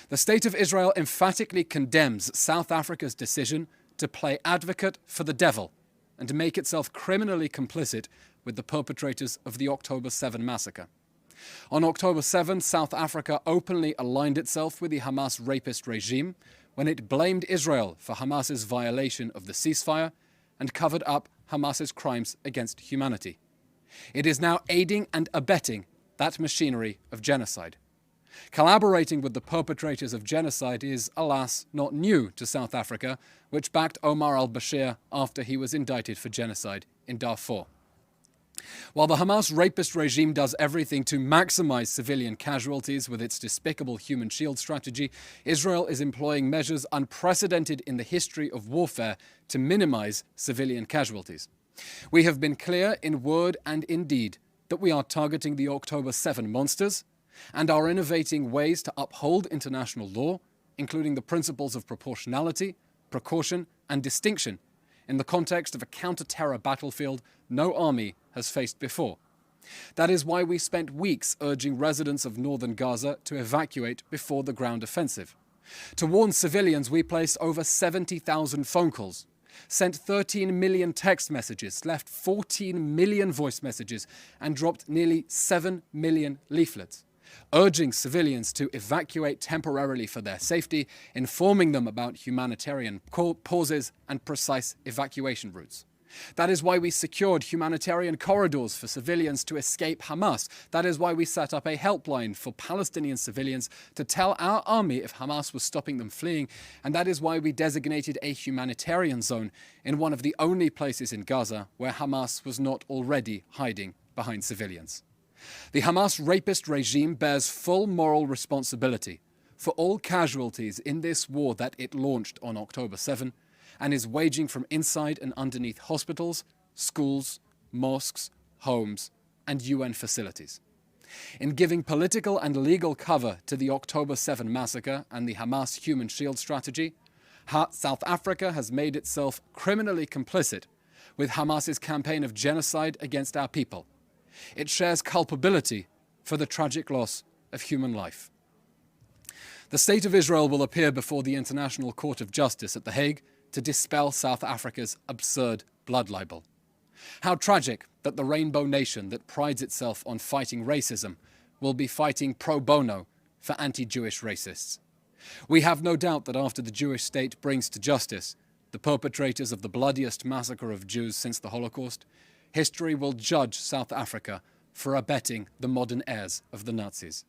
The State of Israel emphatically condemns South Africa's decision to play advocate for the devil and to make itself criminally complicit with the perpetrators of the October 7 massacre. On October 7, South Africa openly aligned itself with the Hamas rapist regime when it blamed Israel for Hamas's violation of the ceasefire and covered up Hamas's crimes against humanity. It is now aiding and abetting that machinery of genocide. Collaborating with the perpetrators of genocide is, alas, not new to South Africa, which backed Omar al-Bashir after he was indicted for genocide in Darfur. While the Hamas rapist regime does everything to maximize civilian casualties with its despicable human shield strategy, Israel is employing measures unprecedented in the history of warfare to minimize civilian casualties. We have been clear in word and in deed that we are targeting the October 7 monsters and are innovating ways to uphold international law, including the principles of proportionality, precaution, and distinction in the context of a counter-terror battlefield no army has faced before. That is why we spent weeks urging residents of northern Gaza to evacuate before the ground offensive. To warn civilians, we placed over 70,000 phone calls, sent 13 million text messages, left 14 million voice messages, and dropped nearly 7 million leaflets, urging civilians to evacuate temporarily for their safety, informing them about humanitarian pauses and precise evacuation routes. That is why we secured humanitarian corridors for civilians to escape Hamas. That is why we set up a helpline for Palestinian civilians to tell our army if Hamas was stopping them fleeing. And that is why we designated a humanitarian zone in one of the only places in Gaza where Hamas was not already hiding behind civilians. The Hamas rapist regime bears full moral responsibility for all casualties in this war that it launched on October 7 and is waging from inside and underneath hospitals, schools, mosques, homes, and UN facilities. In giving political and legal cover to the October 7 massacre and the Hamas human shield strategy, South Africa has made itself criminally complicit with Hamas's campaign of genocide against our people. It shares culpability for the tragic loss of human life. The State of Israel will appear before the International Court of Justice at The Hague to dispel South Africa's absurd blood libel. How tragic that the rainbow nation that prides itself on fighting racism will be fighting pro bono for anti-Jewish racists. We have no doubt that after the Jewish state brings to justice the perpetrators of the bloodiest massacre of Jews since the Holocaust, history will judge South Africa for abetting the modern heirs of the Nazis.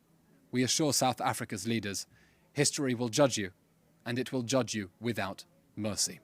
We assure South Africa's leaders, history will judge you, and it will judge you without mercy.